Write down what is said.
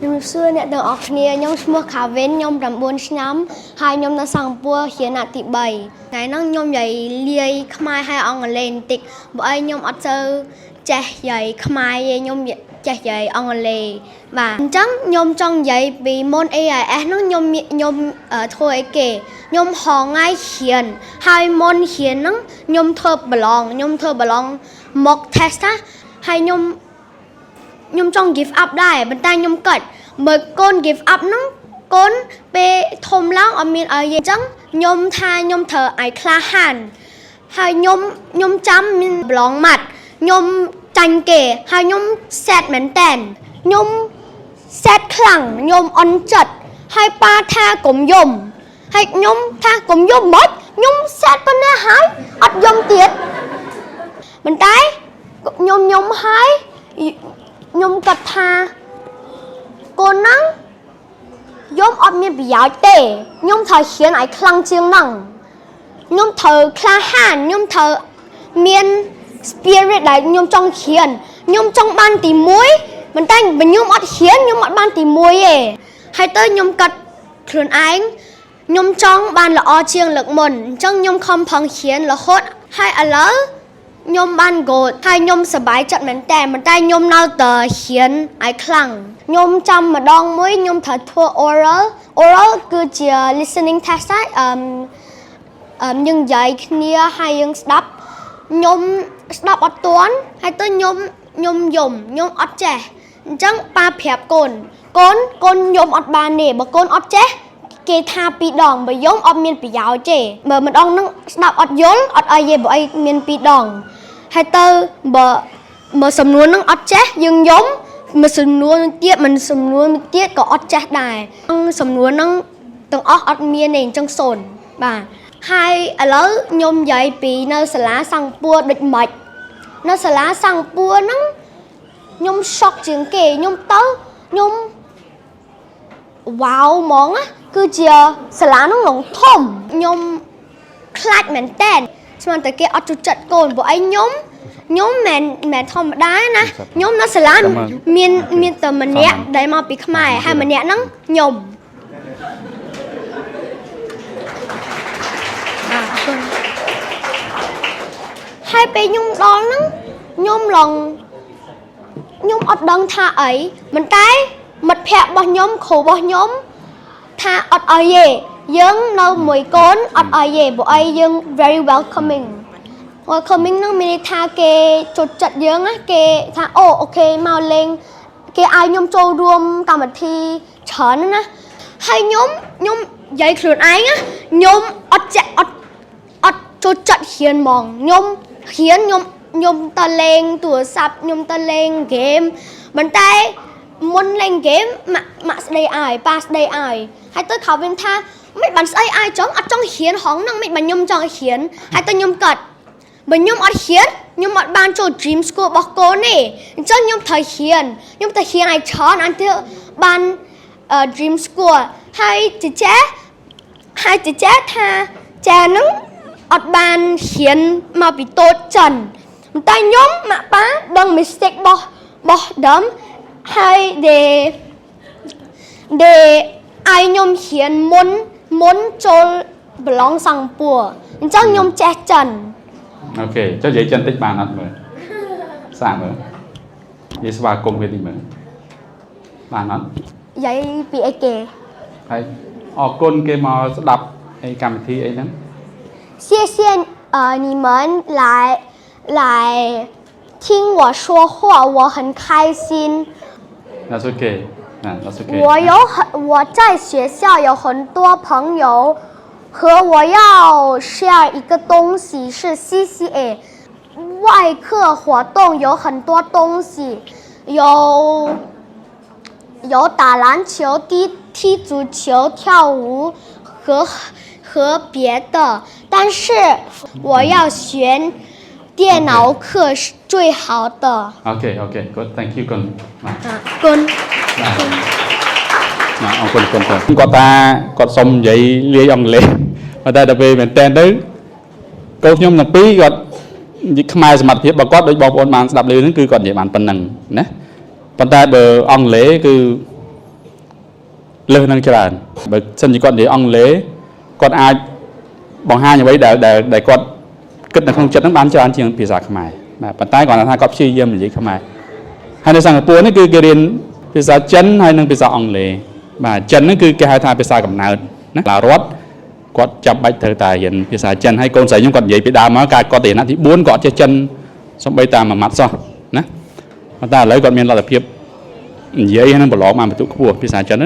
ខ្ញុំសួរអ្នកទាំងអស់គ្នាខ្ញុំឈ្មោះខាវិនខ្ញុំ9ឆ្នាំហើយខ្ញុំនៅសង្កពួររៀនអាទី3ថ្ងៃហ្នឹងខ្ញុំនិយាយលាយខ្មែរហើយអង់គ្លេសបន្តិចបើអីខ្ញុំអត់សូវចេះនិយាយខ្មែរទេខ្ញុំចេះនិយាយអង់គ្លេសបាទអញ្ចឹងខ្ញុំចង់និយាយពីមុន AIS ហ្នឹងខ្ញុំធ្វើអីគេខ្ញុំហងៃរៀនហើយមុនរៀនហ្នឹងខ្ញុំធ្វើប្រឡងមក test ណាហើយខ្ញុំចង់ give up ដែរប៉ុន្តែខ្ញុំគិតបើកូន give up ហ្នឹងកូនពេលធំឡើងអត់មានអីទេអញ្ចឹងខ្ញុំថាខ្ញុំត្រូវឲ្យក្លាហានហើយខ្ញុំចាំមានប្រឡងម៉ាត់ខ្ញុំចាញ់គេហើយខ្ញុំ set មែនតែនខ្ញុំ set ខ្លាំងខ្ញុំអន់ចិត្តហើយប៉ាថាកុំយំហើយខ្ញុំថាកុំយំមិនខ្ញុំ set ប៉ុណ្ណាហើយអត់យំទៀតប៉ុន្តែខ្ញុំហើយខ្ញុំគិតថាកូនហ្នឹងយំអត់មានប្រយោជន៍ទេខ្ញុំត្រូវហ៊ានឲ្យខ្លាំងជាងហ្នឹងខ្ញុំត្រូវក្លាហានខ្ញុំត្រូវមាន spirit ដែលខ្ញុំចង់ហ៊ានខ្ញុំចង់បានទី1ប៉ុន្តែបើខ្ញុំអត់ហ៊ានខ្ញុំអត់បានទី1ទេហើយទៅខ្ញុំគិតខ្លួនឯងខ្ញុំចង់បានល្អជាងលើកមុនអញ្ចឹងខ្ញុំខំប្រឹងហ៊ានរហូតហើយឥឡូវខ្ញុំបាន gold ហើយខ្ញុំសប្បាយចិត្តមែនតើប៉ុន្តែខ្ញុំនៅតែហ៊ានឲ្យខ្លាំងខ្ញុំចាំម្ដងមួយខ្ញុំត្រូវធ្វើ oral គឺជា listening test ដែរយើងនិយាយគ្នាហើយយើងស្ដាប់ខ្ញុំស្ដាប់អត់ទាន់ហើយទៅខ្ញុំអត់ចេះអញ្ចឹងប៉ាប្រាប់កូនយំអត់បានទេបើកូនអត់ចេះគេថា2ដងបើយំអត់មានប្រយោជន៍ទេបើម្ដងហ្នឹងស្ដាប់អត់យល់អត់អីទេបើអីមាន2ដងហើយទៅបើសំនួរហ្នឹងអត់ចេះយើងយំមួយសំនួរទៀតក៏អត់ចេះដែរសំនួរហ្នឹងទាំងអស់អត់មានទេអញ្ចឹង0បាទហើយឥឡូវខ្ញុំនិយាយពីនៅសាលាសង្កពួរដូចម៉េចនៅសាលាសង្កពួរហ្នឹងខ្ញុំ shock ជាងគេខ្ញុំវ៉ាវហ្មងណាគឺជាសាលាហ្នឹងឡងធំខ្ញុំខ្លាចមែនតើស្មានតែគេអត់ចូលចិត្តកូនព្រោះអីខ្ញុំមិនធម្មតាណាខ្ញុំនៅសាលាមានតែម្នាក់ដែលមកពីខ្មែរហើយម្នាក់ហ្នឹងខ្ញុំហើយពេលខ្ញុំដល់ហ្នឹងខ្ញុំអត់ដឹងថាអីប៉ុន្តែមិត្តភ័ក្តិរបស់ខ្ញុំគ្រូរបស់ខ្ញុំថាអត់អីទេយើងនៅមួយកូនអត់អីទេព្រោះអីយើង very welcoming ហ្នឹងមានន័យថាគេចូលចិត្តយើងណាគេថាអូខេមកលេងគេឲ្យខ្ញុំចូលរួមកម្មវិធីច្រើនណាហើយខ្ញុំនិយាយខ្លួនឯងណាខ្ញុំអត់ចូលចិត្តហ៊ានហ្មងខ្ញុំហ៊ានខ្ញុំទៅលេងទូរស័ព្ទខ្ញុំទៅលេងហ្គេមប៉ុន្តែមុនលេងហ្គេមម៉ាក់ស្ដីឲ្យប៉ាស្ដីឲ្យហើយទៅเขาវិញថាមិនបានស្អីឲ្យចង់អត់ចង់ហ៊ានហងហ្នឹងមិនបានខ្ញុំចង់ហ៊ានហើយទៅខ្ញុំកាត់បើខ្ញុំអត់ហ៊ានខ្ញុំអត់បានចូល dream school របស់កូនទេអញ្ចឹងខ្ញុំត្រូវហ៊ានឲ្យច្រើនអញ្ចឹងបាន dream school ហើយចេះថាចាហ្នឹងអត់បានហ៊ានមកពីតូចចិនតែខ្ញុំម៉ាក់ប៉ាដឹង mistake របស់ដើមហើយដែលឲ្យខ្ញុំហ៊ានមុនចូលប្រឡងសង្កពួរអញ្ចឹងខ្ញុំចេះចិនអូខេចុះនិយាយចិនតិចបានអត់មើលសាកមើលនិយាយស្វាគមន៍វាតិចមើលបានអត់និយាយពីអីគេហើយអរគុណគេមកស្ដាប់អីកម្មវិធីអីហ្នឹង谢谢你们来听我说话我很开心That's okay That's okay 我在学校有很多朋友和我要 share 一个东西是 CCA 外课活动有很多东西有打篮球踢足球跳舞和别的但是我要选电脑课是最好的 Okay good thank you គុណគុណអរគុណគាត់ថាគាត់សុំនិយាយលាយអង់គ្លេសប៉ុន្តែដល់ពេលមែនតើទៅកូនខ្ញុំទាំងពីរគាត់និយាយខ្មែរសមត្ថភាពរបស់គាត់ដូចបងប្អូនបានស្ដាប់ឮហ្នឹងគឺគាត់និយាយបានប៉ុណ្ណឹងណាប៉ុន្តែបើអង់គ្លេសគឺ លើសនឹងច្រើនបើសិនជាគាត់និយាយអង់គ្លេសគាត់អាចបង្ហាញអ្វីដែលគាត់គិតនៅក្នុងចិត្តហ្នឹងបានច្រើនជាងភាសាខ្មែរបាទប៉ុន្តែគាត់ថាគាត់ព្យាយាមនិយាយខ្មែរហើយនៅសិង្ហបុរីនេះគឺគេរៀនភាសាចិនហើយនិងភាសាអង់គ្លេសបាទចិនហ្នឹងគឺគេហៅថាភាសាកំណើតណាឡារដ្ឋគាត់ចាប់បាច់ត្រូវតែរៀនភាសាចិនហើយកូនស្រីខ្ញុំគាត់និយាយពីដើមមកការគាត់ទៅឆ្នាំទី4គាត់ចេះចិនសំបីតែមួយម៉ាត់សោះណាប៉ុន្តែឥឡូវគាត់មានលទ្ធភាពនិយាយហើយនឹងប្រឡងបានបន្ទុកខ្ពស់ភាសាចិន